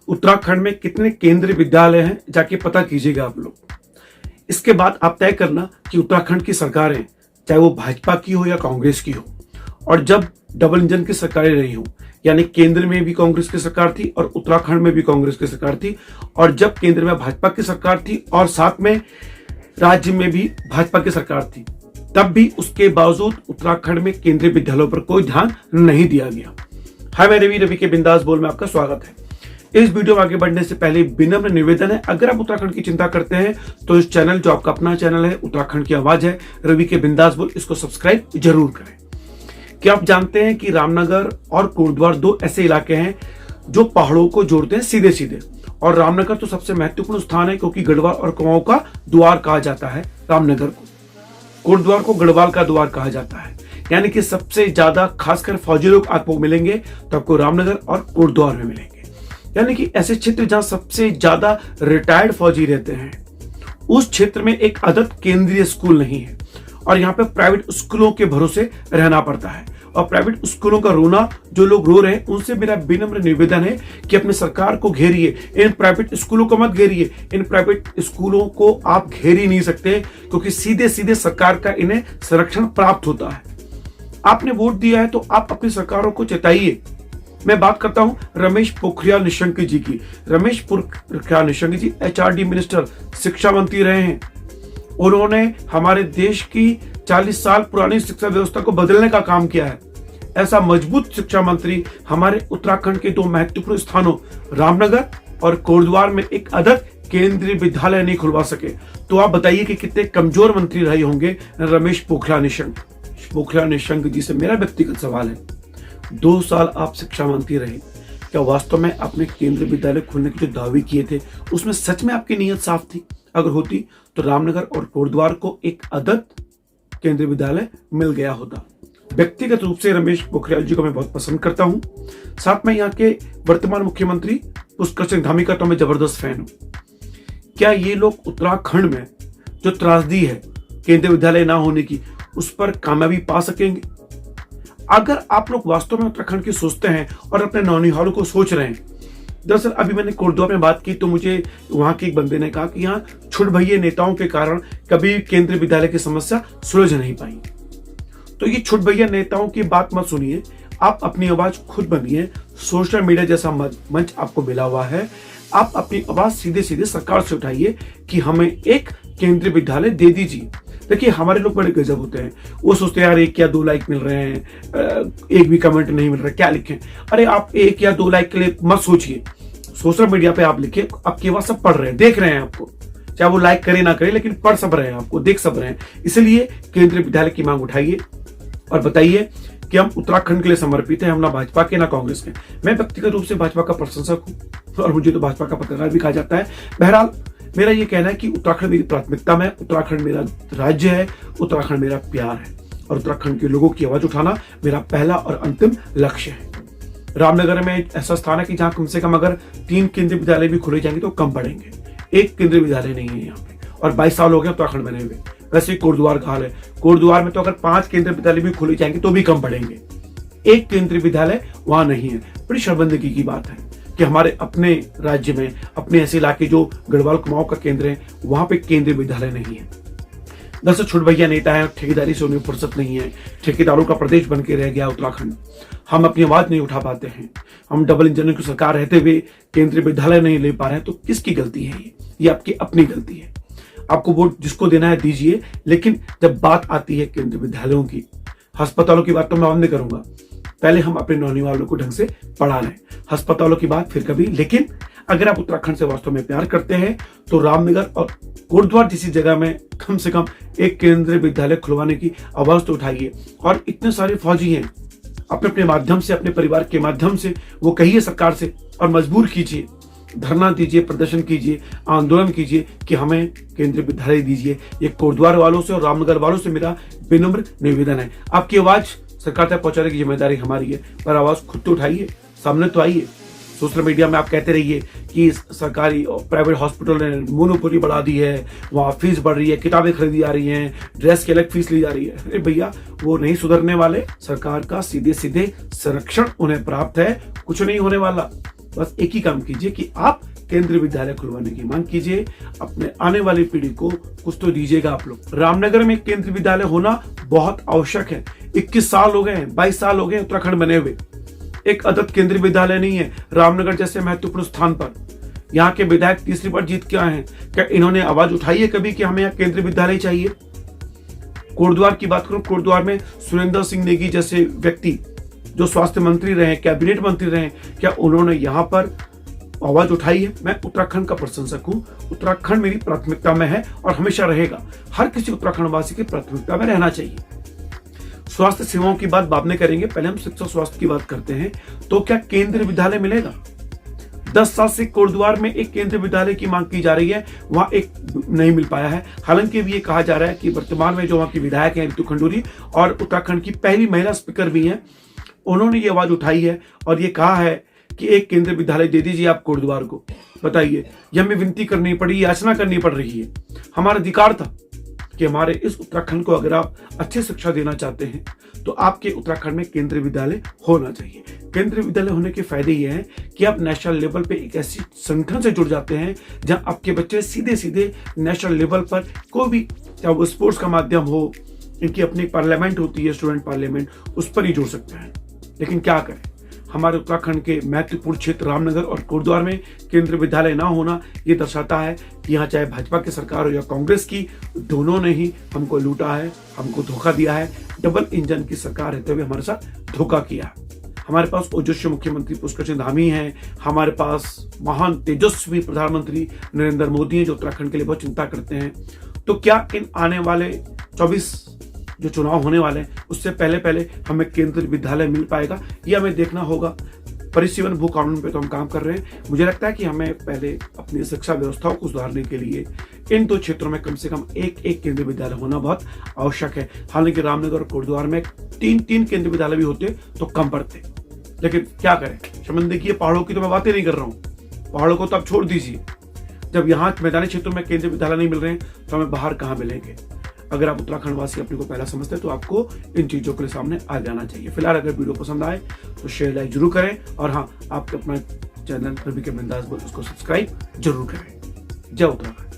उत्तराखंड में कितने केंद्रीय विद्यालय हैं जाके पता कीजिएगा आप लोग। इसके बाद आप तय करना कि उत्तराखंड की सरकारें चाहे वो भाजपा की हो या कांग्रेस की हो, और जब डबल इंजन की सरकारें रही हो, यानी केंद्र में भी कांग्रेस की सरकार थी और उत्तराखंड में भी कांग्रेस की सरकार थी, और जब केंद्र में भाजपा की सरकार थी और साथ में राज्य में भी भाजपा की सरकार थी, तब भी उसके बावजूद उत्तराखंड में केंद्रीय विद्यालयों पर कोई ध्यान नहीं दिया गया। हाय, मैं रवि के बिंदास बोल में आपका स्वागत है। इस वीडियो में आगे बढ़ने से पहले विनम्र निवेदन है, अगर आप उत्तराखंड की चिंता करते हैं तो इस चैनल, जो आपका अपना चैनल है उत्तराखंड की आवाज है, रवि के बिंदास बोल, इसको सब्सक्राइब जरूर करें। क्या आप जानते हैं कि रामनगर और कोटद्वार दो ऐसे इलाके हैं जो पहाड़ों को जोड़ते हैं सीधे सीधे, और रामनगर तो सबसे महत्वपूर्ण स्थान है क्योंकि गढ़वाल और कुमाऊं का द्वार कहा जाता है रामनगर को। कोटद्वार को गढ़वाल का द्वार कहा जाता है, यानी कि सबसे ज्यादा खासकर फौजी लोग आपको मिलेंगे तो आपको रामनगर और कोटद्वार में मिलेंगे, यानी कि ऐसे क्षेत्र जहां सबसे ज्यादा रिटायर्ड फौजी रहते हैं। उस क्षेत्र में एक आदत केंद्रीय स्कूल नहीं है और यहाँ पे प्राइवेट स्कूलों के भरोसे रहना पड़ता है, और प्राइवेट स्कूलों का रोना, जो लोग रो रहे हैं उनसे मेरा विनम्र निवेदन है कि अपने सरकार को घेरिए, इन प्राइवेट स्कूलों को मत घेरिए। इन प्राइवेट स्कूलों को आप घेर ही नहीं सकते क्योंकि सीधे सीधे सरकार का इन्हें संरक्षण प्राप्त होता है। आपने वोट दिया है तो आप अपनी सरकारों को चेताइए। मैं बात करता हूं रमेश पोखरियाल निशंक जी की। रमेश पोखरियाल निशंक जी HRD मिनिस्टर, शिक्षा मंत्री रहे हैं। उन्होंने हमारे देश की 40 साल पुरानी शिक्षा व्यवस्था को बदलने का काम किया है। ऐसा मजबूत शिक्षा मंत्री हमारे उत्तराखंड के दो महत्वपूर्ण स्थानों रामनगर और कोटद्वार में एक अलग केंद्रीय विद्यालय नहीं खुलवा सके, तो आप बताइए कि कितने कमजोर मंत्री रहे होंगे रमेश पोखरियाल निशंक। पोखरियाल निशंक जी से मेरा व्यक्तिगत सवाल है, 2 साल आप शिक्षा मंत्री रहे, क्या वास्तव में आपने केंद्रीय विद्यालय खोलने के जो दावे किए थे उसमें सच में आपकी नीयत साफ थी? अगर होती तो रामनगर और कोटद्वार को एक आदत केंद्रीय विद्यालय मिल गया होता। व्यक्तिगत रूप से रमेश पोखरियाल जी को मैं बहुत पसंद करता हूं, साथ में यहाँ के वर्तमान मुख्यमंत्री पुष्कर सिंह धामी का तो मैं जबरदस्त फैन हूं। क्या ये लोग उत्तराखंड में जो त्रासदी है केंद्रीय विद्यालय ना होने की, उस पर कामयाबी पा सकेंगे? अगर आप लोग वास्तव में उत्तराखंड की सोचते हैं और अपने नौनिहालों को सोच रहे हैं, दरअसल अभी मैंने कोटद्वार में बात की तो मुझे वहां के एक बंदे ने कहा कि यहाँ छुटभैये नेताओं के कारण कभी केंद्रीय विद्यालय की समस्या सुलझ नहीं पाई। तो ये छुटभैया नेताओं की बात मत सुनिए, आप अपनी आवाज खुद बनिए। सोशल मीडिया जैसा मंच आपको मिला हुआ है, आप अपनी आवाज सीधे सीधे सरकार से उठाइए कि हमें एक केंद्रीय विद्यालय दे दीजिए। देखिए, हमारे लोग बड़े गजब होते हैं, वो सोचते हैं यार 1 या 2 लाइक मिल रहे हैं, एक भी कमेंट नहीं मिल रहा, क्या लिखें। अरे आप 1 या 2 लाइक के लिए मत सोचिए, सोशल मीडिया पे आप लिखिए, आपके पास सब पढ़ रहे हैं, देख रहे हैं आपको, चाहे वो लाइक करे ना करे, लेकिन पढ़ सब रहे हैं, आपको देख सब रहे हैं। इसलिए केंद्रीय विद्यालय की मांग उठाइए और बताइए कि हम उत्तराखंड के लिए समर्पित हैं, हम ना भाजपा के ना कांग्रेस के। मैं व्यक्तिगत रूप से भाजपा का प्रशंसक हूं और मुझे तो भाजपा का पत्रकार भी कहा जाता है। बहरहाल मेरा ये कहना है कि उत्तराखंड मेरी प्राथमिकता में, उत्तराखंड मेरा राज्य है, उत्तराखंड मेरा प्यार है, और उत्तराखंड के लोगों की आवाज उठाना मेरा पहला और अंतिम लक्ष्य है। रामनगर में ऐसा स्थान है कि जहां कम से कम अगर 3 केंद्रीय विद्यालय भी खोले जाएंगे तो कम पड़ेंगे, 1 केंद्रीय विद्यालय नहीं है यहाँ पे, और 22 साल हो गए उत्तराखंड बने हुए। वैसे ही कोटद्वार का हाल है, कोटद्वार में तो अगर 5 केंद्रीय विद्यालय भी खोले जाएंगे तो भी कम पड़ेंगे, 1 केंद्रीय विद्यालय वहां नहीं है। बड़ी शर्मिंदगी की बात है कि हमारे अपने राज्य में, अपने ऐसे इलाके जो गढ़वाल कुमाऊं का केंद्र है, वहां पे केंद्रीय विद्यालय नहीं है। दरअसल छुटभैया नेता है, ठेकेदारी से उन्हें फुर्सत नहीं है, ठेकेदारों का प्रदेश बन के रह गया उत्तराखंड। हम अपनी आवाज नहीं उठा पाते हैं, हम डबल इंजन की सरकार रहते हुए केंद्रीय विद्यालय नहीं ले पा रहे हैं, तो किसकी गलती है? ये आपकी अपनी गलती है। आपको वोट जिसको देना है दीजिए, लेकिन जब बात आती है केंद्रीय विद्यालयों की, अस्पतालों की बात तो मैं अब नहीं करूंगा, पहले हम अपने नौनिहालों को ढंग से पढ़ा लें, अस्पतालों की बात फिर कभी। लेकिन अगर आप उत्तराखंड से वास्तव में प्यार करते हैं तो रामनगर और कोटद्वार जैसी जगह में कम से कम एक केंद्रीय विद्यालय खुलवाने की आवाज तो उठाइए। और इतने सारे फौजी हैं, अपने अपने माध्यम से, अपने परिवार के माध्यम से वो कहिए सरकार से और मजबूर कीजिए, धरना दीजिए, प्रदर्शन कीजिए, आंदोलन कीजिए कि हमें केंद्रीय विद्यालय दीजिए। ये कोटद्वार वालों से और रामनगर वालों से मेरा विनम्र निवेदन है। आपकी आवाज सरकार तक पहुंचाने की जिम्मेदारी हमारी है, पर आवाज खुद तो उठाइए, सामने तो आइए। सोशल मीडिया में आप कहते रहिए कि सरकारी और प्राइवेट हॉस्पिटल ने मोनोपोली बढ़ा दी है, वहाँ फीस बढ़ रही है, किताबें खरीदी जा रही हैं, ड्रेस की अलग फीस ली जा रही है। अरे भैया, वो नहीं सुधरने वाले। सरकार का सीधे सीधे संरक्षण उन्हें प्राप्त है, कुछ नहीं होने वाला। बस एक ही काम कीजिए कि आप केंद्रीय विद्यालय खुलवाने की मांग कीजिए, अपने आने वाली पीढ़ी को कुछ तो दीजिएगा आप लोग। रामनगर में केंद्रीय विद्यालय होना बहुत आवश्यक है। 21 साल हो गए हैं, 22 साल हो गए उत्तराखंड बने हुए, एक अदद केंद्रीय विद्यालय नहीं है रामनगर जैसे महत्वपूर्ण स्थान पर। यहाँ के विधायक तीसरी बार जीत के आए हैं, क्या इन्होंने आवाज उठाई है कभी कि हमें यहाँ केंद्रीय विद्यालय चाहिए? कोटद्वार की बात करूं, कोटद्वार में सुरेंद्र सिंह नेगी जैसे व्यक्ति जो स्वास्थ्य मंत्री रहे, कैबिनेट मंत्री रहे, क्या उन्होंने यहाँ पर आवाज उठाई है? मैं उत्तराखंड का प्रशंसक हूं, उत्तराखंड मेरी प्राथमिकता में है और हमेशा रहेगा। हर किसी उत्तराखंड वासी की प्राथमिकता में रहना चाहिए। स्वास्थ्य सेवाओं की बात बाद में करेंगे, पहले हम शिक्षा स्वास्थ्य की बात करते हैं। तो क्या केंद्रीय विद्यालय मिलेगा? 10 साल से कोटद्वार में एक केंद्रीय विद्यालय की मांग की जा रही है, वहां एक नहीं मिल पाया है। हालांकि भी ये कहा जा रहा है कि वर्तमान में जो वहां की विधायक हैं रितु खंडूरी और उत्तराखंड की पहली महिला स्पीकर भी हैं, उन्होंने ये आवाज उठाई है और ये कहा है कि एक केंद्रीय विद्यालय दे दीजिए आप कोटद्वार को। बताइए, ये हमें विनती करनी पड़ी, याचना करनी पड़ रही है। हमारा अधिकार था कि हमारे इस उत्तराखंड को अगर आप अच्छी शिक्षा देना चाहते हैं तो आपके उत्तराखंड में केंद्रीय विद्यालय होना चाहिए। केंद्रीय विद्यालय होने के फायदे ये हैं कि आप नेशनल लेवल पे एक ऐसी संगठन से जुड़ जाते हैं जहां आपके बच्चे सीधे सीधे नेशनल लेवल पर कोई भी, चाहे वो स्पोर्ट्स का माध्यम हो, इनकी अपनी पार्लियामेंट होती है स्टूडेंट पार्लियामेंट, उस पर ही जुड़ सकते हैं। लेकिन क्या करें, हमारे उत्तराखंड के महत्वपूर्ण क्षेत्र रामनगर और कोटद्वार में केंद्रीय विद्यालय ना होना ये दर्शाता है कि यहाँ चाहे भाजपा की सरकार हो या कांग्रेस की, दोनों ने ही हमको लूटा है, हमको धोखा दिया है। डबल इंजन की सरकार रहते हुए हमारे साथ धोखा किया। हमारे पास ओजस्वी मुख्यमंत्री पुष्कर सिंह धामी हैं, हमारे पास महान तेजस्वी प्रधानमंत्री नरेंद्र मोदी हैं जो उत्तराखंड के लिए बहुत चिंता करते हैं। तो क्या इन आने वाले 24 जो चुनाव होने वाले हैं उससे पहले पहले हमें केंद्रीय विद्यालय मिल पाएगा, ये हमें देखना होगा। परिसीमन भू कानून पे तो हम काम कर रहे हैं। मुझे लगता है कि हमें पहले अपनी शिक्षा व्यवस्थाओं को सुधारने के लिए इन 2 क्षेत्रों में कम से कम एक केंद्रीय विद्यालय होना बहुत आवश्यक है। हालांकि रामनगर और कोटद्वार में 3 केंद्रीय विद्यालय भी होते तो कम पड़ते, लेकिन क्या करें, शर्मिंदगी, पहाड़ों की तो मैं बातें नहीं कर रहा हूँ, पहाड़ों को तो आप छोड़ दीजिए। जब यहाँ मैदानी क्षेत्रों में केंद्रीय विद्यालय नहीं मिल रहे हैं तो हमें बाहर कहाँ मिलेंगे? अगर आप उत्तराखंड वासी अपने को पहला समझते हैं तो आपको इन चीजों के सामने आ जाना चाहिए। फिलहाल अगर वीडियो पसंद आए तो शेयर लाइक जरूर करें और हाँ, आपके अपना चैनल रवि के बिंदास बोल उसको सब्सक्राइब जरूर करें। जय उत्तराखंड।